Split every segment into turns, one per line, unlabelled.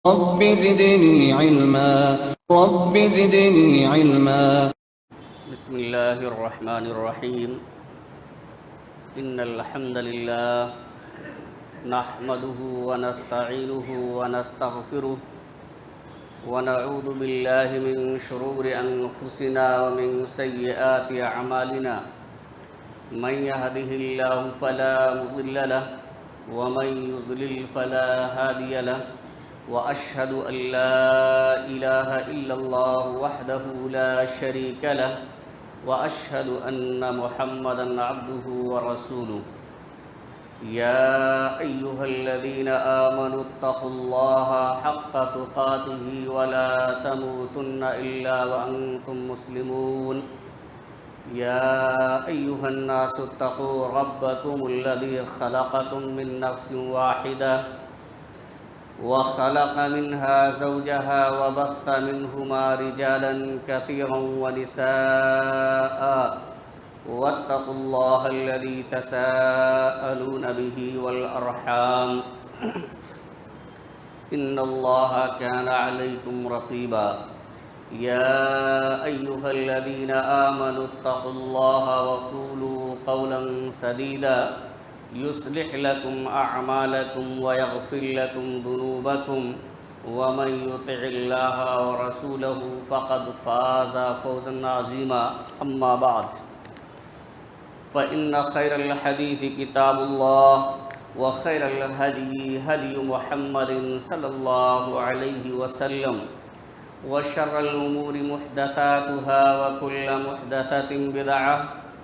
رب زدني علما رب زدني علما.
بسم الله الرحمن الرحيم. إن الحمد لله نحمده ونستعينه ونستغفره ونعوذ بالله من شرور أنفسنا ومن سيئات أعمالنا. من يهده الله فلا مضل له ومن يضلل فلا هادي له. وأشهد أن لا إله إلا الله وحده لا شريك له وأشهد أن محمدًا عبده ورسوله. يا أيها الذين آمنوا اتقوا الله حق تقاته ولا تموتن إلا وأنتم مسلمون. يا أيها الناس اتقوا ربكم الذي خلقكم من نفس واحدة وخلق منها زوجها وبث منهما رجالا كثيرا ونساء. واتقوا الله الذي تساءلون به والأرحام إن الله كان عليكم رقيبا. يا أيها الذين آمنوا اتقوا الله وقولوا قولا سديدا يصلح لكم أعمالكم ويغفر لكم ذنوبكم ومن يطع الله ورسوله فقد فاز فوزا عظيما. أما بعد فإن خير الحديث كتاب الله وخير الهدي هدي محمد صلى الله عليه وسلم وشر الأمور محدثاتها وكل محدثة بدعة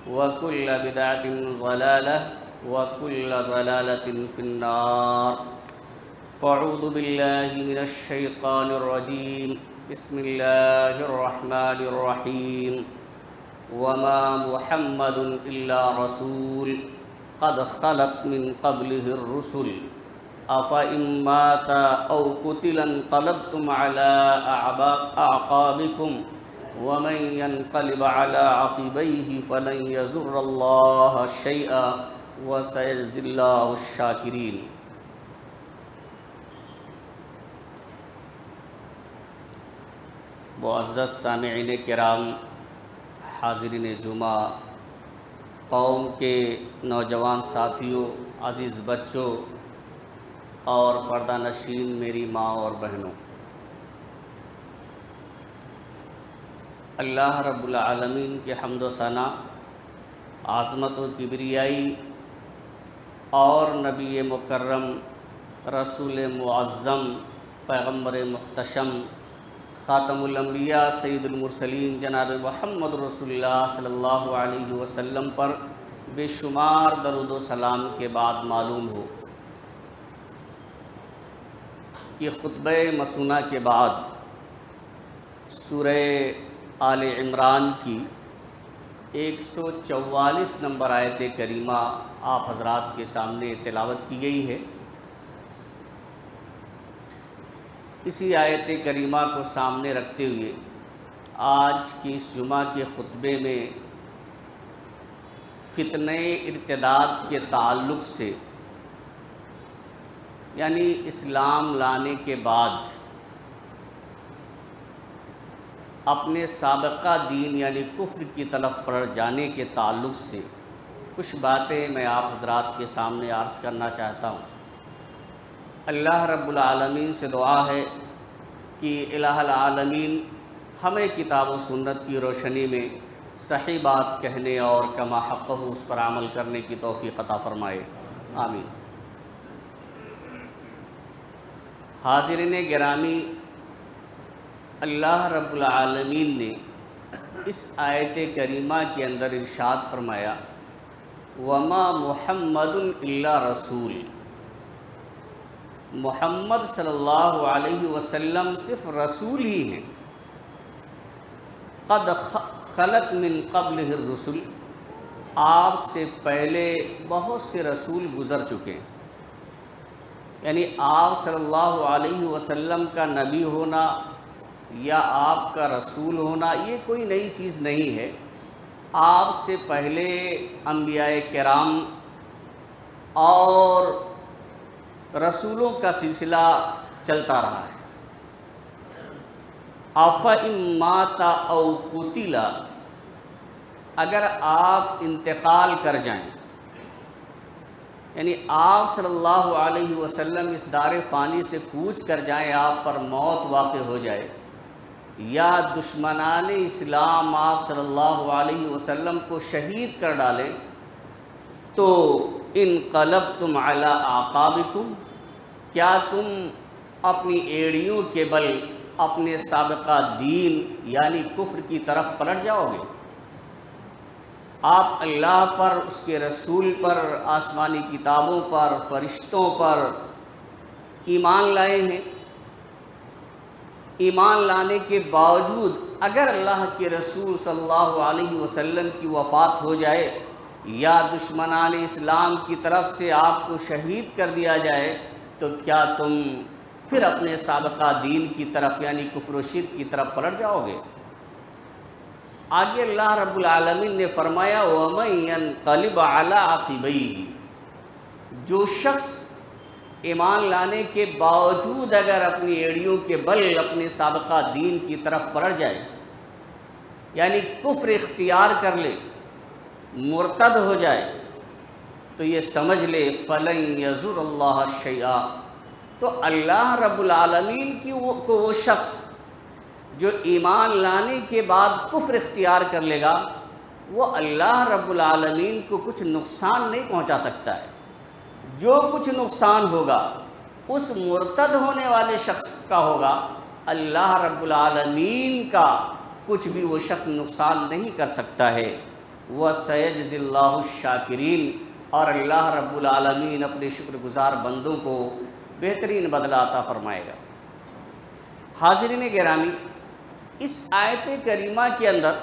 وكل بدعة ضلالة وكل ضلالة في النار. فاعوذ بالله من الشيطان الرجيم. بسم الله الرحمن الرحيم. وما محمد إلا رسول قد خلت من قبله الرسل أفإن مات أو قتل انقلبتم على أعقابكم ومن ينقلب على عقبيه فلن يضر الله شيئا وسيجزي الله الشاكرين. معزز سامعین کرام، حاضرین جمعہ، قوم کے نوجوان ساتھیوں، عزیز بچوں اور پردہ نشین میری ماں اور بہنوں، اللہ رب العالمین کے حمد و ثنا، عظمت و کبریائی اور نبی مکرم، رسول معظم، پیغمبر محتشم، خاتم الانبیاء، سید المرسلین جناب محمد رسول اللہ صلی اللہ علیہ وسلم پر بے شمار درود و سلام کے بعد معلوم ہو کہ خطبہ مسونہ کے بعد سورہ آل عمران کی 144 نمبر آیت کریمہ آپ حضرات کے سامنے تلاوت کی گئی ہے۔ اسی آیت کریمہ کو سامنے رکھتے ہوئے آج کی اس جمعہ کے خطبے میں فتنہ ارتداد کے تعلق سے، یعنی اسلام لانے کے بعد اپنے سابقہ دین یعنی کفر کی طرف پلٹ جانے کے تعلق سے کچھ باتیں میں آپ حضرات کے سامنے عرض کرنا چاہتا ہوں۔ اللہ رب العالمین سے دعا ہے کہ الہ العالمین ہمیں کتاب و سنت کی روشنی میں صحیح بات کہنے اور کما حقہ اس پر عمل کرنے کی توفیق عطا فرمائے، آمین۔ حاضرین گرامی، اللہ رب العالمین نے اس آیت کریمہ کے اندر ارشاد فرمایا، وما محمد الا رسول، محمد صلی اللہ علیہ وسلم صرف رسول ہی ہیں، قد خلت من قبلہ الرسل، آپ سے پہلے بہت سے رسول گزر چکے ہیں، یعنی آپ صلی اللہ علیہ وسلم کا نبی ہونا یا آپ کا رسول ہونا یہ کوئی نئی چیز نہیں ہے۔ آپ سے پہلے انبیاء کرام اور رسولوں کا سلسلہ چلتا رہا ہے۔ افإن مات او قتل، اگر آپ انتقال کر جائیں، یعنی آپ صلی اللہ علیہ وسلم اس دار فانی سے کوچ کر جائیں، آپ پر موت واقع ہو جائے، یا دشمنان اسلام آپ صلی اللہ علیہ وسلم کو شہید کر ڈالیں، تو انقلبتم علی اعقابکم، کیا تم اپنی ایڑیوں کے بل اپنے سابقہ دین یعنی کفر کی طرف پلٹ جاؤ گے؟ آپ اللہ پر، اس کے رسول پر، آسمانی کتابوں پر، فرشتوں پر ایمان لائے ہیں، ایمان لانے کے باوجود اگر اللہ کے رسول صلی اللہ علیہ وسلم کی وفات ہو جائے یا دشمنان اسلام کی طرف سے آپ کو شہید کر دیا جائے، تو کیا تم پھر اپنے سابقہ دین کی طرف یعنی کفر و شرک کی طرف پلٹ جاؤ گے؟ آگے اللہ رب العالمین نے فرمایا وَمَن يَنقَلِبْ عَلَىٰ عَقِبَيْهِ، جو شخص ایمان لانے کے باوجود اگر اپنی ایڑیوں کے بل اپنے سابقہ دین کی طرف پلٹ جائے، یعنی کفر اختیار کر لے، مرتد ہو جائے، تو یہ سمجھ لے فَلَن يَضُرَّ اللَّهَ شَيْئًا، تو اللہ رب العالمین کی وہ شخص جو ایمان لانے کے بعد کفر اختیار کر لے گا، وہ اللہ رب العالمین کو کچھ نقصان نہیں پہنچا سکتا ہے۔ جو کچھ نقصان ہوگا اس مرتد ہونے والے شخص کا ہوگا، اللہ رب العالمین کا کچھ بھی وہ شخص نقصان نہیں کر سکتا ہے۔ وَسَيَجْزِي اللَّهُ الشَّاكِرِينَ، اور اللہ رب العالمین اپنے شکر گزار بندوں کو بہترین بدلہ عطا فرمائے گا۔ حاضرین گرامی، اس آیت کریمہ کے اندر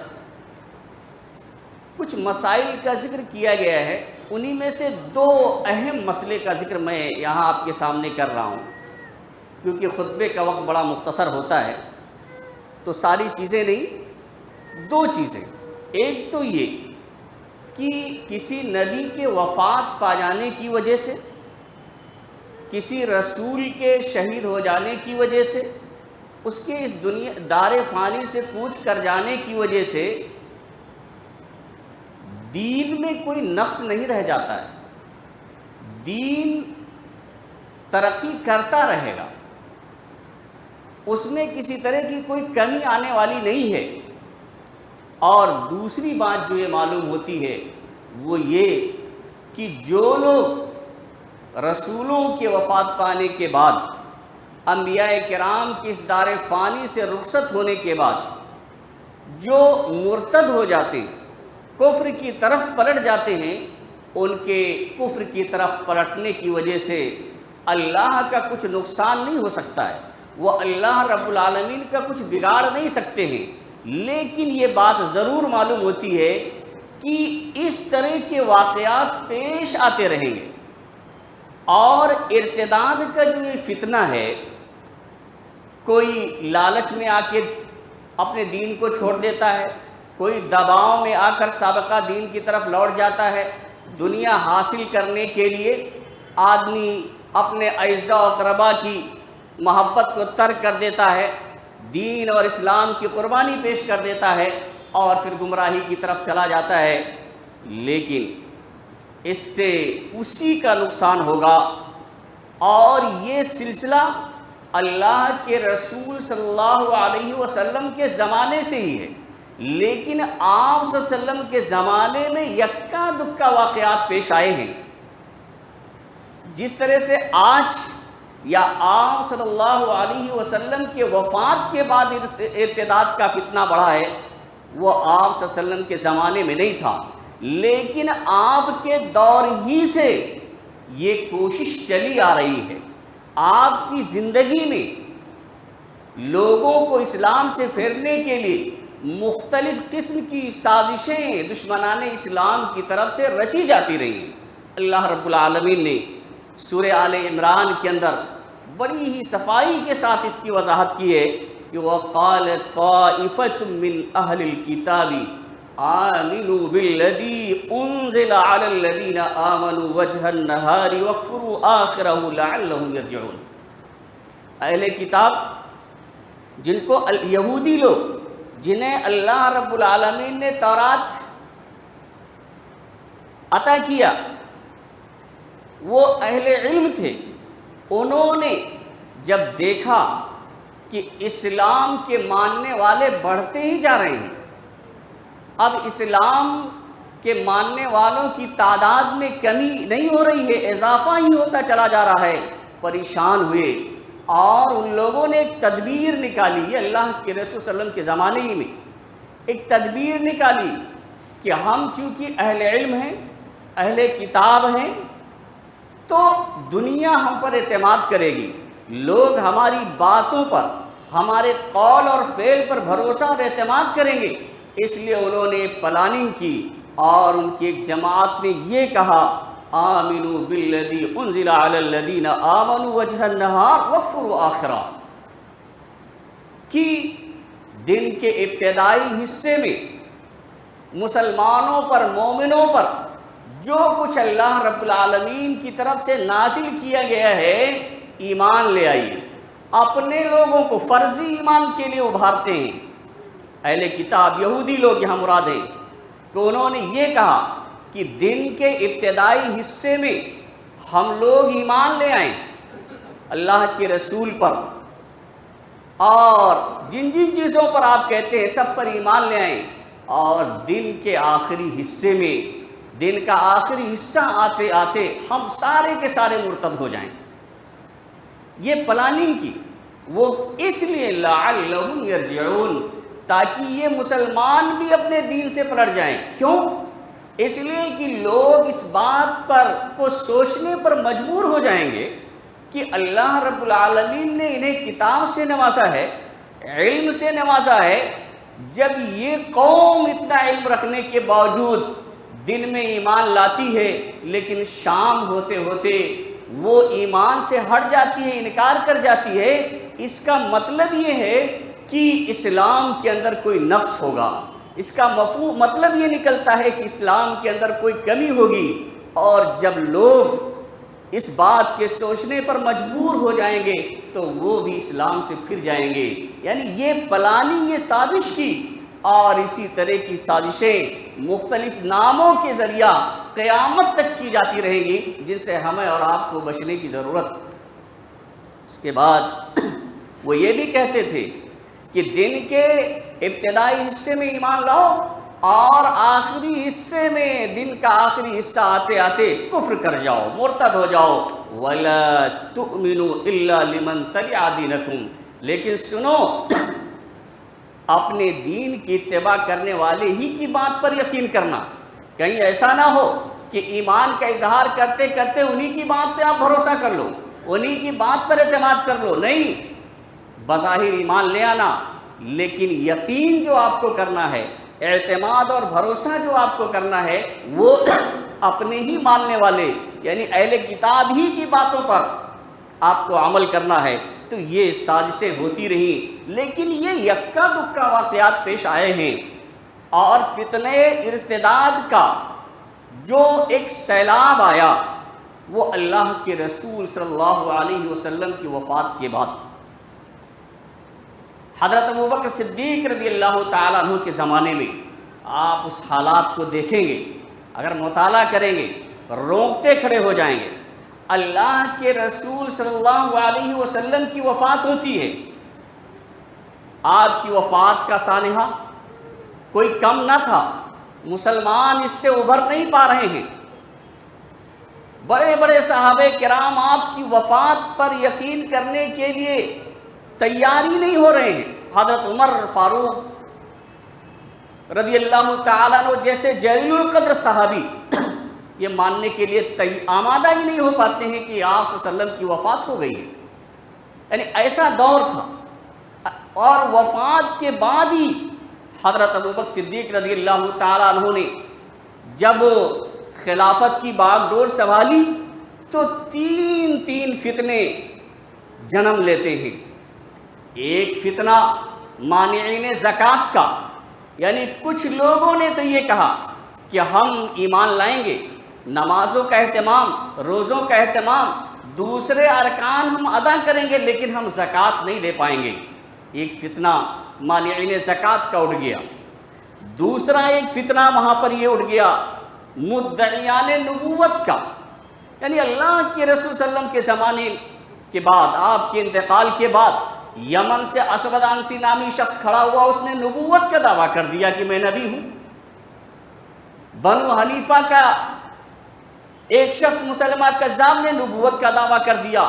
کچھ مسائل کا ذکر کیا گیا ہے، انہی میں سے دو اہم مسئلے کا ذکر میں یہاں آپ کے سامنے کر رہا ہوں، کیونکہ خطبے کا وقت بڑا مختصر ہوتا ہے تو ساری چیزیں نہیں، دو چیزیں۔ ایک تو یہ کہ کسی نبی کے وفات پا جانے کی وجہ سے، کسی رسول کے شہید ہو جانے کی وجہ سے، اس کے اس دنیا دار فانی سے کوچ کر جانے کی وجہ سے دین میں کوئی نقص نہیں رہ جاتا ہے، دین ترقی کرتا رہے گا، اس میں کسی طرح کی کوئی کمی آنے والی نہیں ہے۔ اور دوسری بات جو یہ معلوم ہوتی ہے وہ یہ کہ جو لوگ رسولوں کے وفات پانے کے بعد، انبیاء کرام کی اس دار فانی سے رخصت ہونے کے بعد جو مرتد ہو جاتے ہیں، کفر کی طرف پلٹ جاتے ہیں، ان کے کفر کی طرف پلٹنے کی وجہ سے اللہ کا کچھ نقصان نہیں ہو سکتا ہے، وہ اللہ رب العالمین کا کچھ بگاڑ نہیں سکتے ہیں۔ لیکن یہ بات ضرور معلوم ہوتی ہے کہ اس طرح کے واقعات پیش آتے رہیں گے، اور ارتداد کا جو یہ فتنہ ہے، کوئی لالچ میں آ کے اپنے دین کو چھوڑ دیتا ہے، کوئی دباؤ میں آ کر سابقہ دین کی طرف لوٹ جاتا ہے، دنیا حاصل کرنے کے لیے آدمی اپنے اعزاء و اقربا کی محبت کو ترک کر دیتا ہے، دین اور اسلام کی قربانی پیش کر دیتا ہے، اور پھر گمراہی کی طرف چلا جاتا ہے۔ لیکن اس سے اسی کا نقصان ہوگا، اور یہ سلسلہ اللہ کے رسول صلی اللہ علیہ وسلم کے زمانے سے ہی ہے، لیکن آپ صلی اللہ علیہ وسلم کے زمانے میں یکا دکا واقعات پیش آئے ہیں۔ جس طرح سے آج یا آپ صلی اللہ علیہ وسلم کے وفات کے بعد ارتداد کا فتنہ بڑھا ہے، وہ آپ صلی اللہ علیہ وسلم کے زمانے میں نہیں تھا، لیکن آپ کے دور ہی سے یہ کوشش چلی آ رہی ہے۔ آپ کی زندگی میں لوگوں کو اسلام سے پھیرنے کے لیے مختلف قسم کی سازشیں دشمنان اسلام کی طرف سے رچی جاتی رہی ہیں۔ اللہ رب العالمین نے سورہ آل عمران کے اندر بڑی ہی صفائی کے ساتھ اس کی وضاحت کی ہے کہ وَقَالَ طَائِفَةٌ مِّنْ أَهْلِ الْكِتَابِ آمِنُوا بِالَّذِي أُنزِلَ عَلَى الَّذِينَ آمَنُوا وَجْهَ النَّهَارِ وَاكْفُرُوا آخِرَهُ لَعَلَّهُمْ يَرْجِعُونَ۔ اہل کتاب جن کو یہودی لوگ جنہیں اللہ رب العالمین نے تورات عطا کیا، وہ اہل علم تھے، انہوں نے جب دیکھا کہ اسلام کے ماننے والے بڑھتے ہی جا رہے ہیں، اب اسلام کے ماننے والوں کی تعداد میں کمی نہیں ہو رہی ہے، اضافہ ہی ہوتا چلا جا رہا ہے، پریشان ہوئے اور ان لوگوں نے ایک تدبیر نکالی. یہ اللہ کے رسول صلی اللہ علیہ وسلم کے زمانے ہی میں ایک تدبیر نکالی کہ ہم چونکہ اہل علم ہیں، اہل کتاب ہیں، تو دنیا ہم پر اعتماد کرے گی، لوگ ہماری باتوں پر، ہمارے قول اور فعل پر بھروسہ اور اعتماد کریں گے. اس لیے انہوں نے پلاننگ کی اور ان کی ایک جماعت نے یہ کہا آمنوا بالذی انزل علی الذین آمنوا وجہ النہار واکفروا آخرہ، کہ دن کے ابتدائی حصے میں مسلمانوں پر، مومنوں پر جو کچھ اللہ رب العالمین کی طرف سے نازل کیا گیا ہے ایمان لے آئیے. اپنے لوگوں کو فرضی ایمان کے لیے ابھارتے ہیں. اہل کتاب یہودی لوگ یہاں مراد ہیں کہ انہوں نے یہ کہا کہ دن کے ابتدائی حصے میں ہم لوگ ایمان لے آئیں اللہ کے رسول پر، اور جن جن چیزوں پر آپ کہتے ہیں سب پر ایمان لے آئیں، اور دن کے آخری حصے میں، دن کا آخری حصہ آتے آتے ہم سارے کے سارے مرتد ہو جائیں. یہ پلاننگ کی، وہ اس لیے لعلہم یرجعون، تاکہ یہ مسلمان بھی اپنے دین سے پلٹ جائیں. کیوں؟ اس لیے کہ لوگ اس بات پر کو سوچنے پر مجبور ہو جائیں گے کہ اللہ رب العالمین نے انہیں کتاب سے نوازا ہے، علم سے نوازا ہے. جب یہ قوم اتنا علم رکھنے کے باوجود دن میں ایمان لاتی ہے، لیکن شام ہوتے ہوتے وہ ایمان سے ہٹ جاتی ہے، انکار کر جاتی ہے، اس کا مطلب یہ ہے کہ اسلام کے اندر کوئی نقص ہوگا. اس کا مطلب یہ نکلتا ہے کہ اسلام کے اندر کوئی کمی ہوگی. اور جب لوگ اس بات کے سوچنے پر مجبور ہو جائیں گے تو وہ بھی اسلام سے پھر جائیں گے. یعنی یہ پلاننگ، یہ سازش کی، اور اسی طرح کی سازشیں مختلف ناموں کے ذریعہ قیامت تک کی جاتی رہیں گی، جن سے ہمیں اور آپ کو بچنے کی ضرورت. اس کے بعد وہ یہ بھی کہتے تھے کہ دن کے ابتدائی حصے میں ایمان لاؤ اور آخری حصے میں، دن کا آخری حصہ آتے آتے کفر کر جاؤ، مرتد ہو جاؤ. وَلَا تُؤْمِنُوا إِلَّا لِمَنْ تَبِعَ دِينَكُمْ، لیکن سنو، اپنے دین کی اتباع کرنے والے ہی کی بات پر یقین کرنا. کہیں ایسا نہ ہو کہ ایمان کا اظہار کرتے کرتے انہی کی بات پہ آپ بھروسہ کر لو، انہی کی بات پر اعتماد کر لو. نہیں، بظاہر ایمان لے آنا، لیکن یقین جو آپ کو کرنا ہے، اعتماد اور بھروسہ جو آپ کو کرنا ہے، وہ اپنے ہی ماننے والے یعنی اہل کتاب ہی کی باتوں پر آپ کو عمل کرنا ہے. تو یہ سازشیں ہوتی رہیں، لیکن یہ یکا دکا واقعات پیش آئے ہیں. اور فتنہ ارتداد کا جو ایک سیلاب آیا وہ اللہ کے رسول صلی اللہ علیہ وسلم کی وفات کے بعد. حضرت ابوبکر صدیق رضی اللہ تعالیٰ عنہ کے زمانے میں آپ اس حالات کو دیکھیں گے، اگر مطالعہ کریں گے رونگٹے کھڑے ہو جائیں گے. اللہ کے رسول صلی اللہ علیہ وسلم کی وفات ہوتی ہے. آپ کی وفات کا سانحہ کوئی کم نہ تھا، مسلمان اس سے ابھر نہیں پا رہے ہیں. بڑے بڑے صحابہ کرام آپ کی وفات پر یقین کرنے کے لیے تیاری نہیں ہو رہے ہیں. حضرت عمر فاروق رضی اللہ تعالیٰ عنہ جیسے جلیل القدر صحابی یہ ماننے کے لیے آمادہ ہی نہیں ہو پاتے ہیں کہ آپ صلی اللہ علیہ وسلم کی وفات ہو گئی ہے. یعنی ایسا دور تھا. اور وفات کے بعد ہی حضرت ابوبکر صدیق رضی اللہ تعالیٰ عنہ نے جب خلافت کی باغ ڈور سنبھالی تو تین فتنے جنم لیتے ہیں. ایک فتنہ مانعین زکوٰۃ کا، یعنی کچھ لوگوں نے تو یہ کہا کہ ہم ایمان لائیں گے، نمازوں کا اہتمام، روزوں کا اہتمام، دوسرے ارکان ہم ادا کریں گے، لیکن ہم زکوٰۃ نہیں دے پائیں گے. ایک فتنہ مانعین زکوٰۃ کا اٹھ گیا، دوسرا ایک فتنہ وہاں پر یہ اٹھ گیا مدعیان نبوت کا، یعنی اللہ کے رسول صلی اللہ علیہ وسلم کے زمانے کے بعد، آپ کے انتقال کے بعد یمن سے اسود عنسی نامی شخص کھڑا ہوا، اس نے نبوت کا دعویٰ کر دیا کہ میں نبی ہوں۔ بنو حنیفہ کا ایک شخص مسلمہ کذاب نے نبوت کا دعویٰ کر دیا،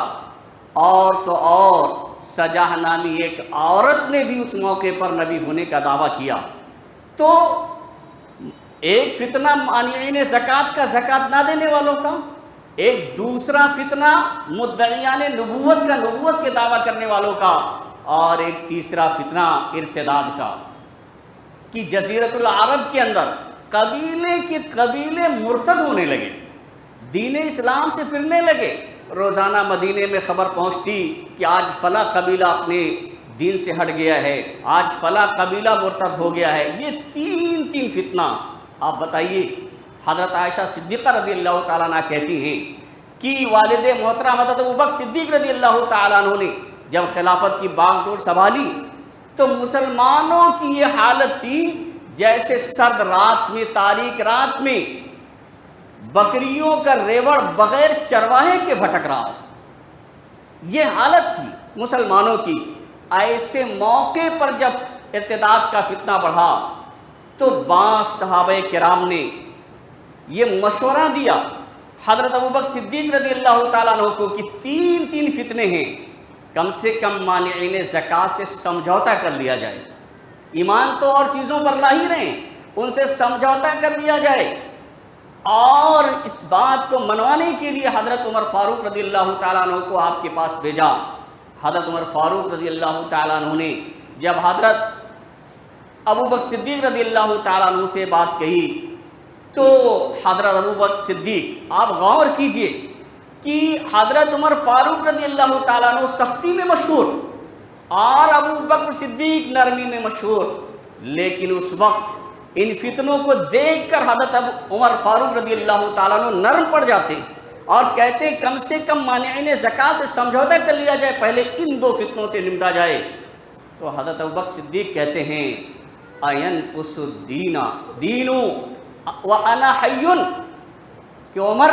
اور تو اور سجاہ نامی ایک عورت نے بھی اس موقع پر نبی ہونے کا دعویٰ کیا۔ تو ایک فتنہ مانعین زکوٰۃ کا، زکوٰۃ نہ دینے والوں کا، ایک دوسرا فتنہ مدعیان نبوت کا، نبوت کے دعویٰ کرنے والوں کا، اور ایک تیسرا فتنہ ارتداد کا، کہ جزیرۃ العرب کے اندر قبیلے کے قبیلے مرتد ہونے لگے، دین اسلام سے پھرنے لگے۔ روزانہ مدینے میں خبر پہنچتی کہ آج فلاں قبیلہ اپنے دین سے ہٹ گیا ہے، آج فلاں قبیلہ مرتد ہو گیا ہے۔ یہ تین فتنہ، آپ بتائیے۔ حضرت عائشہ صدیقہ رضی اللہ تعالیٰ عنہ کہتی ہیں کہ والد محترم حضرت ابوبکر صدیق رضی اللہ تعالیٰ عنہ نے جب خلافت کی باغ ڈور سنبھالی تو مسلمانوں کی یہ حالت تھی جیسے سرد رات میں، تاریک رات میں بکریوں کا ریوڑ بغیر چرواہے کے بھٹک رہا ہو، یہ حالت تھی مسلمانوں کی۔ ایسے موقع پر جب ارتداد کا فتنہ بڑھا تو بعض صحابہ کرام نے یہ مشورہ دیا حضرت ابوبکر صدیق رضی اللہ تعالیٰ عنہ کو کہ تین فتنے ہیں، کم سے کم مانعین زکوٰۃ سے سمجھوتا کر لیا جائے، ایمان تو اور چیزوں پر لا ہی رہے ہیں، ان سے سمجھوتا کر لیا جائے۔ اور اس بات کو منوانے کے لیے حضرت عمر فاروق رضی اللہ تعالیٰ عنہ کو آپ کے پاس بھیجا۔ حضرت عمر فاروق رضی اللہ تعالیٰ عنہ نے جب حضرت ابوبکر صدیق رضی اللہ تعالیٰ عنہ سے بات کہی تو حضرت ابوبکر صدیق، آپ غور کیجئے کہ حضرت عمر فاروق رضی اللہ تعالیٰ عنہ سختی میں مشہور اور ابوبکر صدیق نرمی میں مشہور، لیکن اس وقت ان فتنوں کو دیکھ کر حضرت عمر فاروق رضی اللہ تعالیٰ عنہ نرم پڑ جاتے اور کہتے کم سے کم مانعین زکوٰۃ سے سمجھوتا کر لیا جائے، پہلے ان دو فتنوں سے نمٹا جائے۔ تو حضرت ابوبکر صدیق کہتے ہیں اَيَنْقُصُ الدِّينَ دِينُ وَأَنَا حَيٌّ، کہ عمر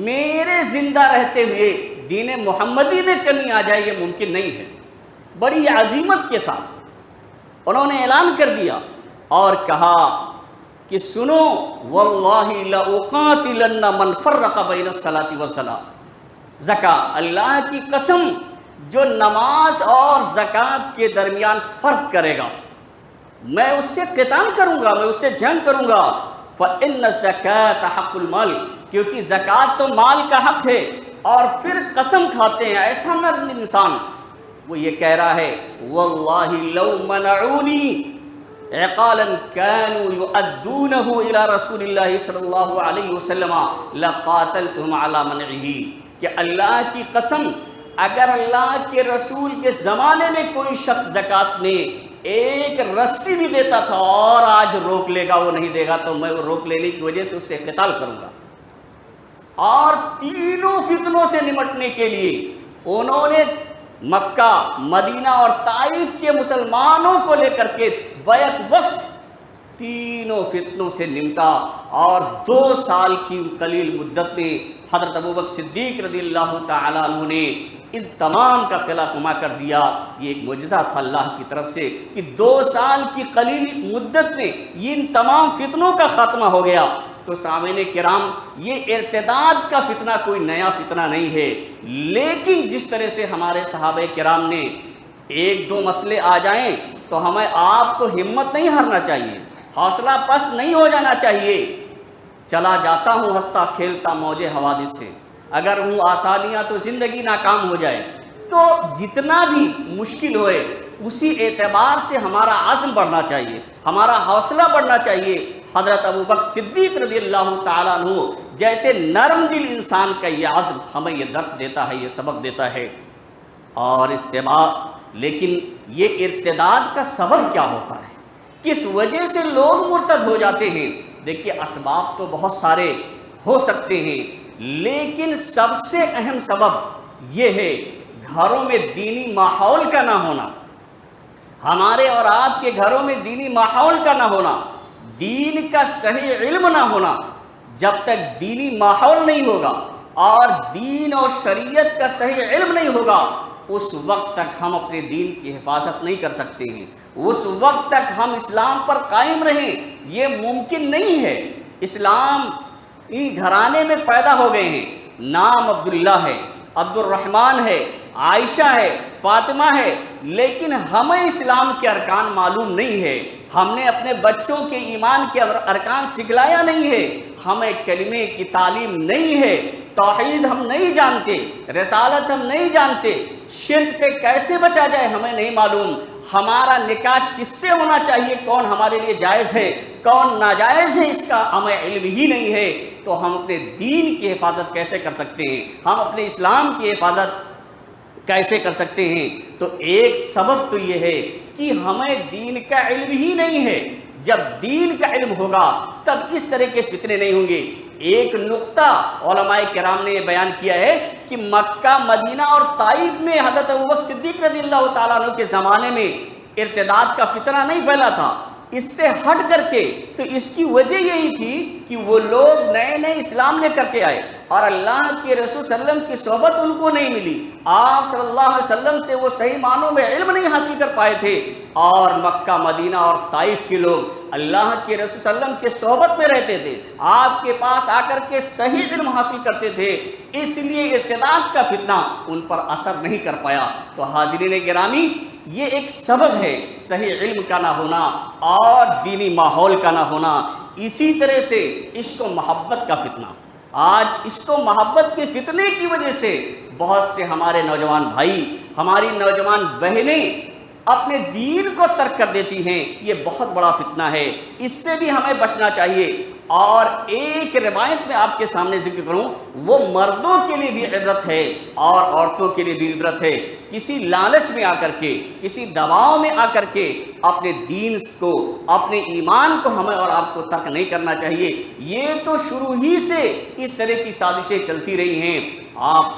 میرے زندہ رہتے ہوئے دین محمدی میں کمی آ جائے یہ ممکن نہیں ہے۔ بڑی عظیمت کے ساتھ انہوں نے اعلان کر دیا اور کہا کہ سنو واللہ لأقاتلن من فرق بین الصلاۃ والصلاۃ، زکوٰۃ، اللہ کی قسم جو نماز اور زکوٰۃ کے درمیان فرق کرے گا میں اس سے قتال کروں گا، میں اس سے جنگ کروں گا۔ فإن الزکاۃ حق المال، کیونکہ زکوٰۃ تو مال کا حق ہے۔ اور پھر قسم کھاتے ہیں ایسا نرم انسان، وہ یہ کہہ رہا ہے واللہ لو منعونی عقالا كانوا يؤدونه الى رسول اللہ صلی اللہ علیہ وسلم لقاتلتهم على منعه، کہ اللہ کی قسم اگر اللہ کے رسول کے زمانے میں کوئی شخص زکوٰۃ میں ایک رسی بھی دیتا تھا اور آج روک لے گا، وہ نہیں دے گا، تو میں وہ روک لینے کی وجہ سے اس سے قتال کروں گا۔ اور تینوں فتنوں سے نمٹنے کے لیے انہوں نے مکہ، مدینہ اور طائف کے مسلمانوں کو لے کر کے بیک وقت تینوں فتنوں سے نمٹا، اور 2 سال کی قلیل مدت میں حضرت ابوبکر صدیق رضی اللہ تعالیٰ عنہ نے ان تمام کا قلعہ کما کر دیا۔ یہ ایک معجزہ تھا اللہ کی طرف سے کہ 2 سال کی قلیل مدت میں یہ ان تمام فتنوں کا خاتمہ ہو گیا۔ تو سامعین کرام، یہ ارتداد کا فتنہ کوئی نیا فتنہ نہیں ہے، لیکن جس طرح سے ہمارے صحابہ کرام نے 1-2 مسئلے آ جائیں تو ہمیں آپ کو ہمت نہیں ہارنا چاہیے، حوصلہ پست نہیں ہو جانا چاہیے۔ چلا جاتا ہوں ہنستا کھیلتا موج حوادث سے، اگر ہوں آسانیاں تو زندگی ناکام ہو جائے۔ تو جتنا بھی مشکل ہوئے اسی اعتبار سے ہمارا عزم بڑھنا چاہیے، ہمارا حوصلہ بڑھنا چاہیے۔ حضرت ابوبکر صدیق رضی اللہ تعالیٰ عنہ جیسے نرم دل انسان کا یہ عزم ہمیں یہ درس دیتا ہے، یہ سبق دیتا ہے۔ اور لیکن یہ ارتداد کا سبب کیا ہوتا ہے، کس وجہ سے لوگ مرتد ہو جاتے ہیں؟ دیکھیے اسباب تو بہت سارے ہو سکتے ہیں، لیکن سب سے اہم سبب یہ ہے گھروں میں دینی ماحول کا نہ ہونا، ہمارے اور آپ کے گھروں میں دینی ماحول کا نہ ہونا، دین کا صحیح علم نہ ہونا، جب تک دینی ماحول نہیں ہوگا اور دین اور شریعت کا صحیح علم نہیں ہوگا، اس وقت تک ہم اپنے دین کی حفاظت نہیں کر سکتے ہیں، اس وقت تک ہم اسلام پر قائم رہیں یہ ممکن نہیں ہے۔ اسلام گھرانے میں پیدا ہو گئے ہیں، نام عبداللہ ہے، عبد الرحمن ہے، عائشہ ہے، فاطمہ ہے، لیکن ہمیں اسلام کے ارکان معلوم نہیں ہے، ہم نے اپنے بچوں کے ایمان کے ارکان سکھلایا نہیں ہے، ہمیں کلمے کی تعلیم نہیں ہے، توحید ہم نہیں جانتے، رسالت ہم نہیں جانتے، شرک سے کیسے بچا جائے ہمیں نہیں معلوم، ہمارا نکاح کس سے ہونا چاہیے، کون ہمارے لیے جائز ہے کون ناجائز ہے، اس کا ہمیں علم ہی نہیں ہے، تو ہم اپنے دین کی حفاظت کیسے کر سکتے ہیں، ہم اپنے اسلام کی حفاظت کیسے کر سکتے ہیں؟ تو ایک سبب تو یہ ہے کہ ہمیں دین کا علم ہی نہیں ہے، جب دین کا علم ہوگا تب اس طرح کے فتنے نہیں ہوں گے۔ ایک نقطہ علماء کرام نے یہ بیان کیا ہے کہ مکہ، مدینہ اور طائف میں حضرت ابوبکر صدیق رضی اللہ تعالیٰ عنہ کے زمانے میں ارتداد کا فتنہ نہیں پھیلا تھا، اس سے ہٹ کر کے، تو اس کی وجہ یہی تھی کہ وہ لوگ نئے نئے اسلام لے کر کے آئے اور اللہ کے رسول صلی اللہ علیہ وسلم کی صحبت ان کو نہیں ملی، آپ صلی اللہ علیہ وسلم سے وہ صحیح معنوں میں علم نہیں حاصل کر پائے تھے، اور مکہ، مدینہ اور طائف کے لوگ اللہ کے رسول صلی اللہ علیہ وسلم کے صحبت میں رہتے تھے، آپ کے پاس آ کر کے صحیح علم حاصل کرتے تھے، اس لیے ارتداد کا فتنہ ان پر اثر نہیں کر پایا۔ تو حاضرین گرامی، یہ ایک سبب ہے صحیح علم کا نہ ہونا اور دینی ماحول کا نہ ہونا۔ اسی طرح سے عشق و محبت کا فتنہ، آج عشق و محبت کے فتنے کی وجہ سے بہت سے ہمارے نوجوان بھائی، ہماری نوجوان بہنیں اپنے دین کو ترک کر دیتی ہیں، یہ بہت بڑا فتنہ ہے، اس سے بھی ہمیں بچنا چاہیے۔ اور ایک روایت میں آپ کے سامنے ذکر کروں، وہ مردوں کے لیے بھی عبرت ہے اور عورتوں کے لیے بھی عبرت ہے۔ کسی لالچ میں آ کر کے، کسی دباؤ میں آ کر کے اپنے دین کو، اپنے ایمان کو ہمیں اور آپ کو ترک نہیں کرنا چاہیے۔ یہ تو شروع ہی سے اس طرح کی سازشیں چلتی رہی ہیں۔ آپ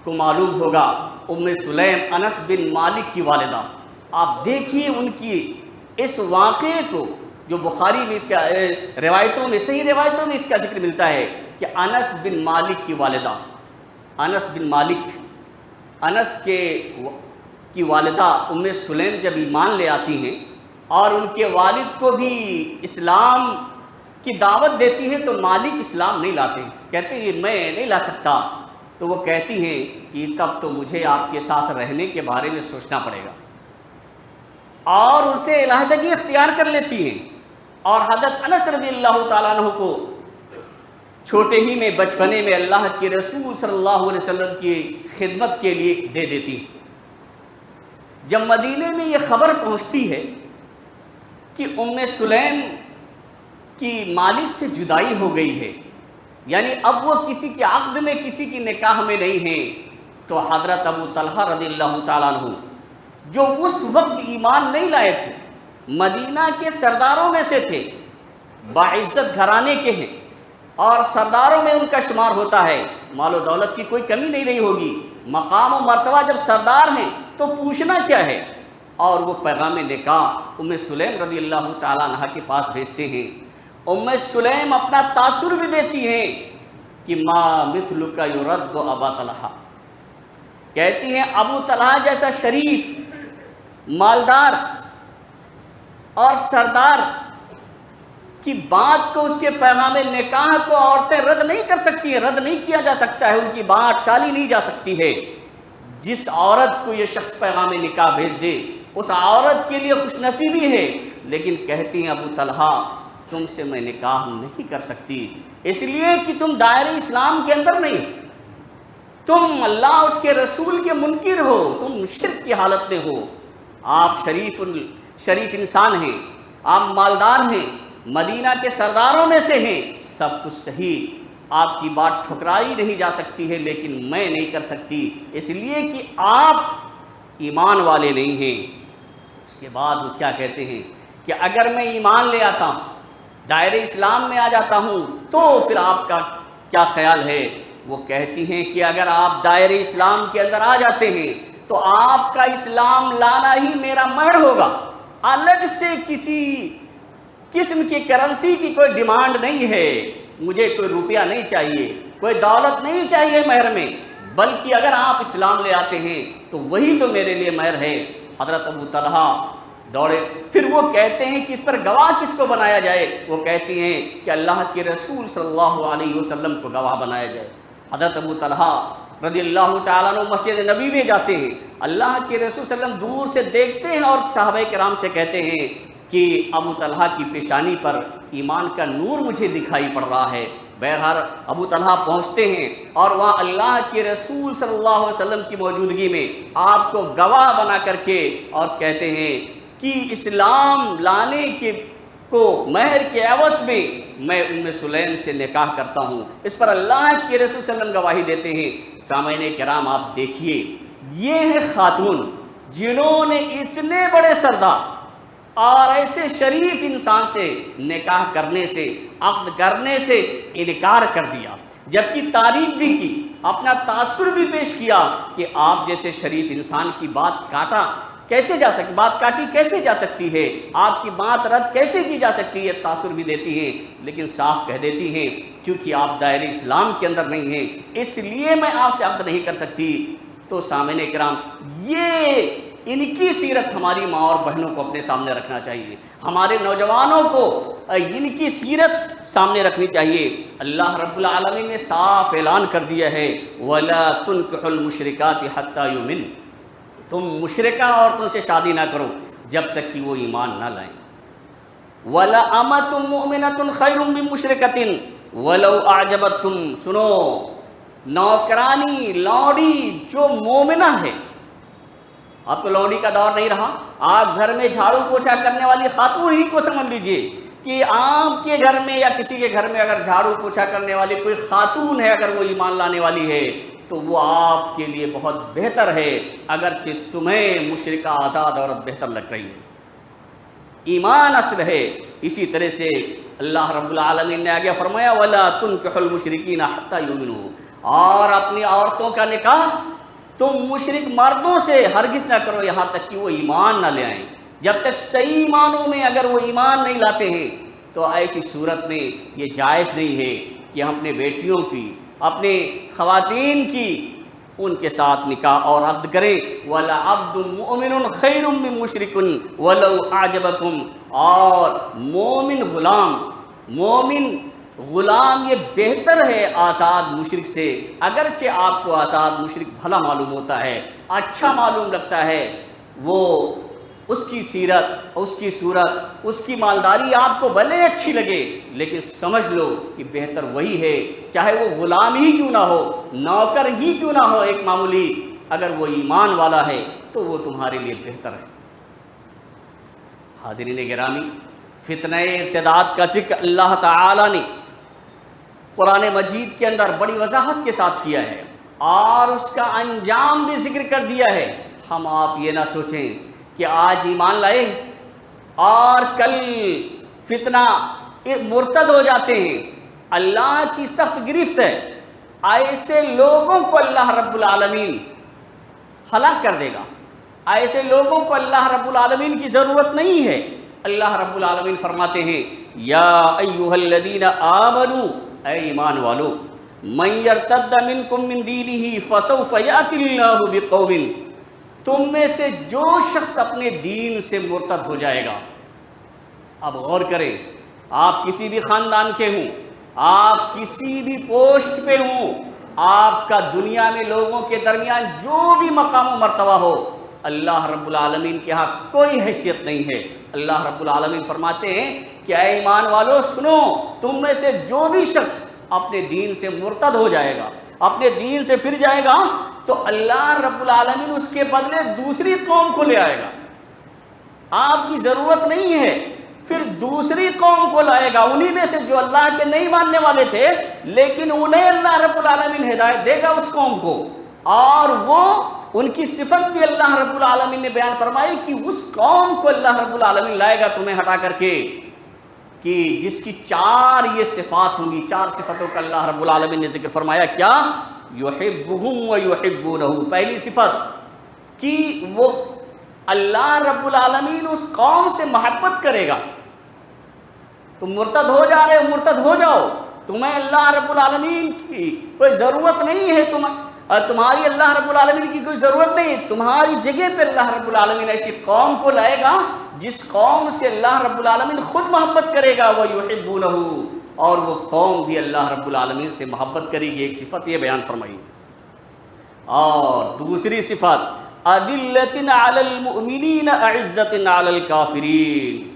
کو معلوم ہوگا ام سلیم انس بن مالک کی والدہ، آپ دیکھیے ان کی اس واقعے کو، جو بخاری میں اس کا روایتوں میں، صحیح روایتوں میں اس کا ذکر ملتا ہے کہ انس بن مالک کی والدہ، انس بن مالک، انس کی والدہ ام سلیم جب ایمان لے آتی ہیں اور ان کے والد کو بھی اسلام کی دعوت دیتی ہیں، تو مالک اسلام نہیں لاتے، کہتے ہیں یہ میں نہیں لا سکتا، تو وہ کہتی ہیں کہ تب تو مجھے آپ کے ساتھ رہنے کے بارے میں سوچنا پڑے گا، اور اسے علیحدگی اختیار کر لیتی ہیں، اور حضرت انس رضی اللہ تعالیٰ عنہ کو چھوٹے ہی میں، بچپنے میں اللہ کے رسول صلی اللہ علیہ وسلم کی خدمت کے لیے دے دیتی ہیں۔ جب مدینے میں یہ خبر پہنچتی ہے کہ ام سلیم کی مالک سے جدائی ہو گئی ہے، یعنی اب وہ کسی کے عقد میں، کسی کی نکاح میں نہیں ہیں، تو حضرت ابو طلحہ رضی اللہ تعالیٰ عنہ، جو اس وقت ایمان نہیں لائے تھے، مدینہ کے سرداروں میں سے تھے، باعزت گھرانے کے ہیں، اور سرداروں میں ان کا شمار ہوتا ہے، مال و دولت کی کوئی کمی نہیں رہی ہوگی، مقام و مرتبہ جب سردار ہیں تو پوچھنا کیا ہے، اور وہ پیغام نکاح ام سلیم رضی اللہ تعالیٰ عنہ کے پاس بھیجتے ہیں۔ ام سلیم اپنا تاثر بھی دیتی ہیں کہ ما مثلک یرد ابا طلحہ، کہتی ہیں ابو طلحہ جیسا شریف، مالدار اور سردار کی بات کو، اس کے پیغام نکاح کو عورتیں رد نہیں کر سکتی ہیں، رد نہیں کیا جا سکتا ہے، ان کی بات ٹالی نہیں جا سکتی ہے۔ جس عورت کو یہ شخص پیغام نکاح بھیج دے، اس عورت کے لیے خوش نصیبی ہے، لیکن کہتی ہیں ابو طلحہ تم سے میں نکاح نہیں کر سکتی، اس لیے کہ تم دائرہ اسلام کے اندر نہیں، تم اللہ اس کے رسول کے منکر ہو، تم شرک کی حالت میں ہو، آپ شریف انسان ہیں، آپ مالدار ہیں، مدینہ کے سرداروں میں سے ہیں، سب کچھ صحیح، آپ کی بات ٹھکرائی نہیں جا سکتی ہے، لیکن میں نہیں کر سکتی، اس لیے کہ آپ ایمان والے نہیں ہیں۔ اس کے بعد وہ کیا کہتے ہیں کہ اگر میں ایمان لے آتا ہوں، دائرہ اسلام میں آ جاتا ہوں، تو پھر آپ کا کیا خیال ہے؟ وہ کہتی ہیں کہ اگر آپ دائرہ اسلام کے اندر آ جاتے ہیں تو آپ کا اسلام لانا ہی میرا مہر ہوگا، الگ سے کسی قسم کی کرنسی کی کوئی ڈیمانڈ نہیں ہے، مجھے کوئی روپیہ نہیں چاہیے، کوئی دولت نہیں چاہیے مہر میں، بلکہ اگر آپ اسلام لے آتے ہیں تو وہی تو میرے لیے مہر ہے۔ حضرت ابو طلحہ دوڑے، پھر وہ کہتے ہیں کہ اس پر گواہ کس کو بنایا جائے؟ وہ کہتے ہیں کہ اللہ کے رسول صلی اللہ علیہ وسلم کو گواہ بنایا جائے۔ حضرت ابو طلحہ رضی اللہ تعالیٰ عنہ مسجد نبی میں جاتے ہیں، اللہ کے رسول صلی اللہ علیہ وسلم دور سے دیکھتے ہیں اور صحابہ کرام سے کہتے ہیں کہ ابو طلحہ کی پیشانی پر ایمان کا نور مجھے دکھائی پڑ رہا ہے۔ بہرحال ابو طلحہ پہنچتے ہیں اور وہاں اللہ کے رسول صلی اللہ علیہ وسلم کی موجودگی میں آپ کو گواہ بنا کر کے اور کہتے ہیں کہ اسلام لانے کے کو مہر کے عوض میں ام سلیم سے نکاح کرتا ہوں۔ اس پر اللہ کے رسول صلی اللہ علیہ وسلم گواہی دیتے ہیں۔ سامعین کرام آپ دیکھیے، یہ ہے خاتون جنہوں نے اتنے بڑے سردار اور ایسے شریف انسان سے نکاح کرنے سے، عقد کرنے سے انکار کر دیا، جبکہ تعریف بھی کی، اپنا تاثر بھی پیش کیا کہ آپ جیسے شریف انسان کی بات کاٹی کیسے جا سکتی ہے، آپ کی بات رد کیسے کی جا سکتی ہے، تاثر بھی دیتی ہیں، لیکن صاف کہہ دیتی ہیں کیونکہ آپ دائرے اسلام کے اندر نہیں ہیں اس لیے میں آپ سے عقد نہیں کر سکتی۔ تو سامعین کرام، یہ ان کی سیرت ہماری ماں اور بہنوں کو اپنے سامنے رکھنا چاہیے، ہمارے نوجوانوں کو ان کی سیرت سامنے رکھنی چاہیے۔ اللہ رب العالمین نے صاف اعلان کر دیا ہے وَلَا تُنْكِحُوا الْمُشْرِكَاتِ حَتَّى يُؤْمِنْ، تم مشرکہ عورتوں سے شادی نہ کرو جب تک کہ وہ ایمان نہ لائیں۔ وَلَأَمَةٌ مُؤْمِنَةٌ خَيْرٌ مِّن مُشْرِكَةٍ وَلَوْ أَعْجَبَتْكُمْ، سنو، نوکرانی لونڈی جو مومنہ ہے، اب تو لونڈی کا دور نہیں رہا، آپ گھر میں جھاڑو پوچھا کرنے والی خاتون ہی کو سمجھ لیجئے کہ آپ کے گھر میں یا کسی کے گھر میں اگر جھاڑو پوچھا کرنے والی کوئی خاتون ہے، اگر وہ ایمان لانے والی ہے تو وہ آپ کے لیے بہت بہتر ہے، اگرچہ تمہیں مشرکہ آزاد عورت بہتر لگ رہی ہے۔ ایمان اصل ہے۔ اسی طرح سے اللہ رب العالمین نے آگے فرمایا وَلَا تُنْكِحُوا الْمُشْرِكِينَ حَتَّى يُؤْمِنُوا، اور اپنی عورتوں کا نکاح تم مشرک مردوں سے ہرگز نہ کرو یہاں تک کہ وہ ایمان نہ لے آئیں۔ جب تک صحیح معنوں میں اگر وہ ایمان نہیں لاتے ہیں تو ایسی صورت میں یہ جائز نہیں ہے کہ ہم اپنے بیٹیوں کی، اپنے خواتین کی ان کے ساتھ نکاح اور عقد کریں۔ وَلَعَبْدٌ مُؤْمِنٌ خَيْرٌ مِّن مُشْرِكٍ وَلَوْ أَعْجَبَكُمْ، اور مومن غلام یہ بہتر ہے آزاد مشرک سے، اگرچہ آپ کو آزاد مشرک بھلا معلوم ہوتا ہے، اچھا معلوم لگتا ہے، وہ اس کی سیرت، اس کی صورت، اس کی مالداری آپ کو بھلے اچھی لگے، لیکن سمجھ لو کہ بہتر وہی ہے، چاہے وہ غلام ہی کیوں نہ ہو، نوکر ہی کیوں نہ ہو ایک معمولی، اگر وہ ایمان والا ہے تو وہ تمہارے لیے بہتر ہے۔ حاضرین گرامی، فتنہ ارتداد کا ذکر اللہ تعالی نے قرآن مجید کے اندر بڑی وضاحت کے ساتھ کیا ہے اور اس کا انجام بھی ذکر کر دیا ہے۔ ہم آپ یہ نہ سوچیں کہ آج ایمان لائے اور کل فتنہ مرتد ہو جاتے ہیں، اللہ کی سخت گرفت ہے، ایسے لوگوں کو اللہ رب العالمین ہلاک کر دے گا، ایسے لوگوں کو اللہ رب العالمین کی ضرورت نہیں ہے۔ اللہ رب العالمین فرماتے ہیں یا ایھا الذین آمنوا، اے ایمان والو، من یرتد منکم من دینہ فسوف یأتی اللہ بقوم، تم میں سے جو شخص اپنے دین سے مرتد ہو جائے گا، اب غور کریں، آپ کسی بھی خاندان کے ہوں، آپ کسی بھی پوسٹ پہ ہوں، آپ کا دنیا میں لوگوں کے درمیان جو بھی مقام و مرتبہ ہو، اللہ رب العالمین کے ہاں کوئی حیثیت نہیں ہے۔ اللہ رب العالمین فرماتے ہیں کہ اے ایمان والو سنو، تم میں سے جو بھی شخص اپنے دین سے مرتد ہو جائے گا، اپنے دین سے پھر جائے گا، تو اللہ رب العالمین اس کے بدلے دوسری قوم کو لے آئے گا۔ آپ کی ضرورت نہیں ہے، پھر دوسری قوم کو لائے گا، انہی میں سے جو اللہ کے نہیں ماننے والے تھے، لیکن انہیں اللہ رب العالمین ہدایت دے گا اس قوم کو، اور وہ ان کی صفت بھی اللہ رب العالمین نے بیان فرمائی کہ اس قوم کو اللہ رب العالمین لائے گا تمہیں ہٹا کر کے، کہ جس کی چار یہ صفات ہوں گی، چار صفتوں کا اللہ رب العالمین نے ذکر فرمایا۔ کیا؟ یحبہم و یحبونہ، پہلی صفت کہ وہ اللہ رب العالمین اس قوم سے محبت کرے گا. تم مرتد ہو جا رہے ہو، مرتد ہو جاؤ، تمہیں اللہ رب العالمین کی کوئی ضرورت نہیں ہے، تمہاری اللہ رب العالمین کی کوئی ضرورت نہیں. تمہاری جگہ پہ اللہ رب العالمین ایسی قوم کو لائے گا جس قوم سے اللہ رب العالمین خود محبت کرے گا. وَيُحِبُّونَهُ، اور وہ قوم بھی اللہ رب العالمین سے محبت کرے گی. ایک صفت یہ بیان فرمائی. اور دوسری صفت أَذِلَّةٍ عَلَى الْمُؤْمِنِينَ أَعِزَّةٍ عَلَى الْكَافِرِينَ،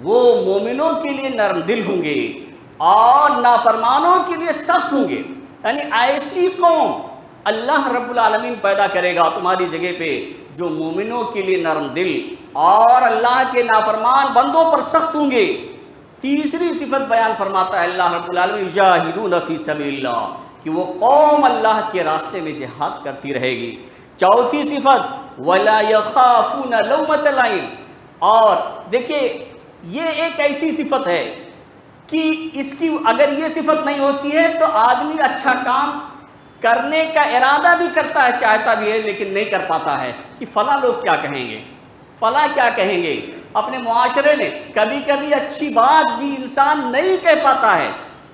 وہ مومنوں کے لیے نرم دل ہوں گے اور نافرمانوں کے لیے سخت ہوں گے. یعنی ایسی قوم اللہ رب العالمین پیدا کرے گا تمہاری جگہ پہ جو مومنوں کے لیے نرم دل اور اللہ کے نافرمان بندوں پر سخت ہوں گے. تیسری صفت بیان فرماتا ہے اللہ رب العالمین یجاہدون فی سبیل اللہ، کہ وہ قوم اللہ کے راستے میں جہاد کرتی رہے گی. چوتھی صفت وَلَا يَخَافُونَ لَوْمَةَ لَائِمٍ، اور دیکھیں یہ ایک ایسی صفت ہے کہ اس کی اگر یہ صفت نہیں ہوتی ہے تو آدمی اچھا کام کرنے کا ارادہ بھی کرتا ہے، چاہتا بھی ہے، لیکن نہیں کر پاتا ہے کہ فلاں لوگ کیا کہیں گے، فلاں کیا کہیں گے. اپنے معاشرے میں کبھی کبھی اچھی بات بھی انسان نہیں کہہ پاتا ہے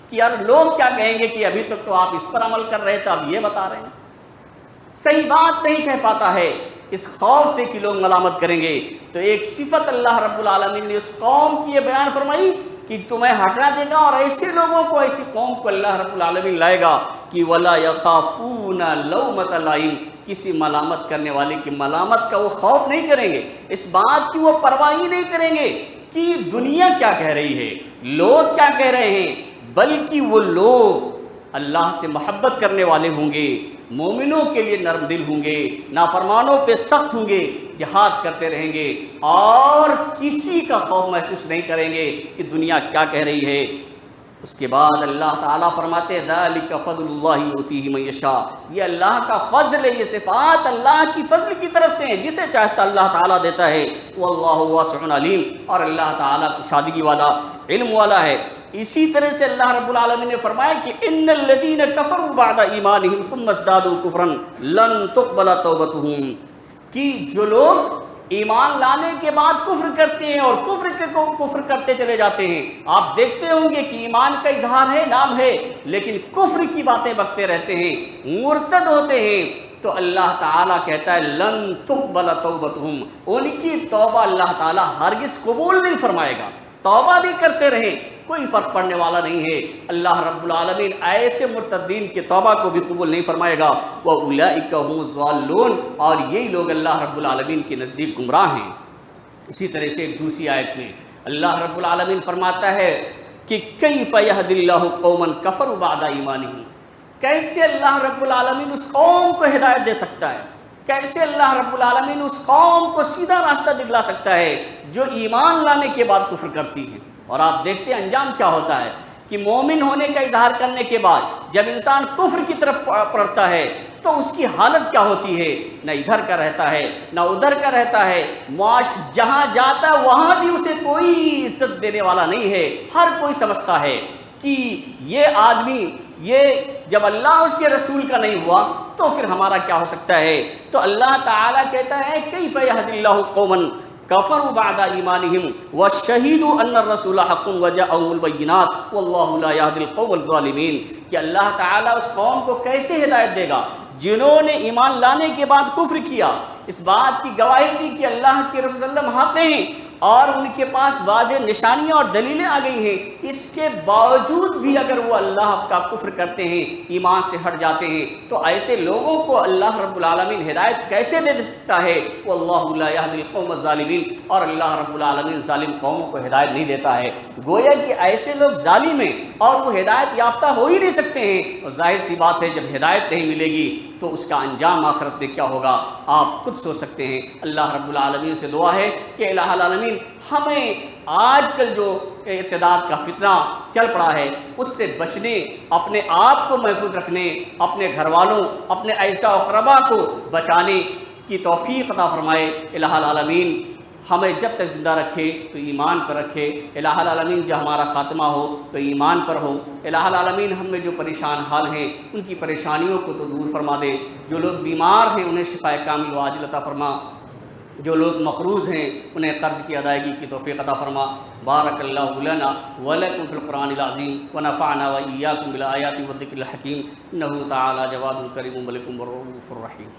کہ یار لوگ کیا کہیں گے کہ ابھی تک تو آپ اس پر عمل کر رہے تھے، اب یہ بتا رہے ہیں. صحیح بات نہیں کہہ پاتا ہے اس خوف سے کہ لوگ ملامت کریں گے. تو ایک صفت اللہ رب العالمین نے اس قوم کی یہ بیان فرمائی کہ تمہیں ہٹا دے گا، اور ایسے لوگوں کو، ایسی قوم کو اللہ رب العالمین لائے گا کہ وَلَا يَخَافُونَ لَوْمَةَ لَائِمٍ، کسی ملامت کرنے والے کی ملامت کا وہ خوف نہیں کریں گے، اس بات کی وہ پرواہ نہیں کریں گے کہ دنیا کیا کہہ رہی ہے، لوگ کیا کہہ رہے ہیں، بلکہ وہ لوگ اللہ سے محبت کرنے والے ہوں گے، مومنوں کے لیے نرم دل ہوں گے، نافرمانوں پہ سخت ہوں گے، جہاد کرتے رہیں گے اور کسی کا خوف محسوس نہیں کریں گے کہ دنیا کیا کہہ رہی ہے. اس کے بعد اللہ تعالیٰ فرماتے ہیں ذَلِكَ فَضْلُ اللَّهِ يُؤْتِيهِ مَن يَشَاءُ، یہ اللہ کا فضل ہے، یہ صفات اللہ کی فضل کی طرف سے ہیں، جسے چاہتا اللہ تعالیٰ دیتا ہے. وَاللَّهُ وَاسِعٌ عَلِيمٌ، اور اللہ تعالیٰ کشادگی والا، علم والا ہے. اسی طرح سے اللہ رب العالمین نے فرمایا کہ ان الذین کفروا بعد ایمانہم ثم ازدادوا کفرا لن تقبل توبتہم، کہ جو لوگ ایمان لانے کے بعد کفر کرتے ہیں اور کفر کرتے چلے جاتے ہیں. آپ دیکھتے ہوں گے کہ ایمان کا اظہار ہے، نام ہے، لیکن کفر کی باتیں بکتے رہتے ہیں، مرتد ہوتے ہیں. تو اللہ تعالیٰ کہتا ہے لن تقبل توبتہم، ان کی توبہ اللہ تعالیٰ ہرگز قبول نہیں فرمائے گا. توبہ بھی کرتے رہیں، کوئی فرق پڑنے والا نہیں ہے. اللہ رب العالمین ایسے مرتدین کی توبہ کو بھی قبول نہیں فرمائے گا. وَأُولَئِكَ هُمُ الضَّالُّونَ، اور یہی لوگ اللہ رب العالمین کے نزدیک گمراہ ہیں. اسی طرح سے ایک دوسری آیت میں اللہ رب العالمین فرماتا ہے کہ كَيْفَ يَهْدِ اللَّهُ قَوْمًا كَفَرُوا بَعْدَ ایمانِهِمْ، کیسے اللہ رب العالمین اس قوم کو ہدایت دے سکتا ہے، کیسے اللہ رب العالمین اس قوم کو سیدھا راستہ دکھلا سکتا ہے جو ایمان لانے کے بعد کفر کرتی ہے. اور آپ دیکھتے ہیں انجام کیا ہوتا ہے کہ مومن ہونے کا اظہار کرنے کے بعد جب انسان کفر کی طرف پڑتا ہے تو اس کی حالت کیا ہوتی ہے، نہ ادھر کا رہتا ہے نہ ادھر کا رہتا ہے. جہاں جاتا ہے وہاں بھی اسے کوئی عزت دینے والا نہیں ہے. ہر کوئی سمجھتا ہے کہ یہ آدمی، یہ جب اللہ اس کے رسول کا نہیں ہوا تو پھر ہمارا کیا ہو سکتا ہے. تو اللہ تعالیٰ کہتا ہے کیف یہدی اللہ قوما کفروا بعد ایمانہم وشہدوا ان الرسول حق وجاءہم البینات واللہ لا یہدی القوم الظالمین، کہ اللہ تعالیٰ اس قوم کو کیسے ہدایت دے گا جنہوں نے ایمان لانے کے بعد کفر کیا، اس بات کی گواہی دی کہ اللہ کے رسول صلی اللہ علیہ وسلم حق ہیں اور ان کے پاس واضح نشانیاں اور دلیلیں آ گئی ہیں. اس کے باوجود بھی اگر وہ اللہ کا کفر کرتے ہیں، ایمان سے ہٹ جاتے ہیں، تو ایسے لوگوں کو اللہ رب العالمین ہدایت کیسے دے سکتا ہے. واللہ لا یہدی القوم الظالمین، اور اللہ رب العالمین ظالم قوموں کو ہدایت نہیں دیتا ہے. گویا کہ ایسے لوگ ظالم ہیں اور وہ ہدایت یافتہ ہو ہی نہیں سکتے ہیں. اور ظاہر سی بات ہے جب ہدایت نہیں ملے گی تو اس کا انجام آخرت میں کیا ہوگا آپ خود سوچ سکتے ہیں. اللہ رب العالمین سے دعا ہے کہ الہ العالمین ہمیں آج کل جو ارتداد کا فتنہ چل پڑا ہے اس سے بچنے، اپنے آپ کو محفوظ رکھنے، اپنے گھر والوں، اپنے اعزاء و اقربا کو بچانے کی توفیق عطا فرمائے. الہ العالمین ہمیں جب تک زندہ رکھے تو ایمان پر رکھے. الہ العالمین جب ہمارا خاتمہ ہو تو ایمان پر ہو. الہ العالمین ہم میں جو پریشان حال ہیں ان کی پریشانیوں کو تو دور فرما دے. جو لوگ بیمار ہیں انہیں شفا کامل و عاجل عطا فرما. جو لوگ مقروض ہیں انہیں قرض کی ادائیگی کی توفیق عطا فرما۔ بارک اللہ لنا ولکم فی القرآن العظیم ونفعنا وإیاکم بالآیات والذکر الحکیم، انہ تعالی جواد کریم ملک رؤوف رحیم۔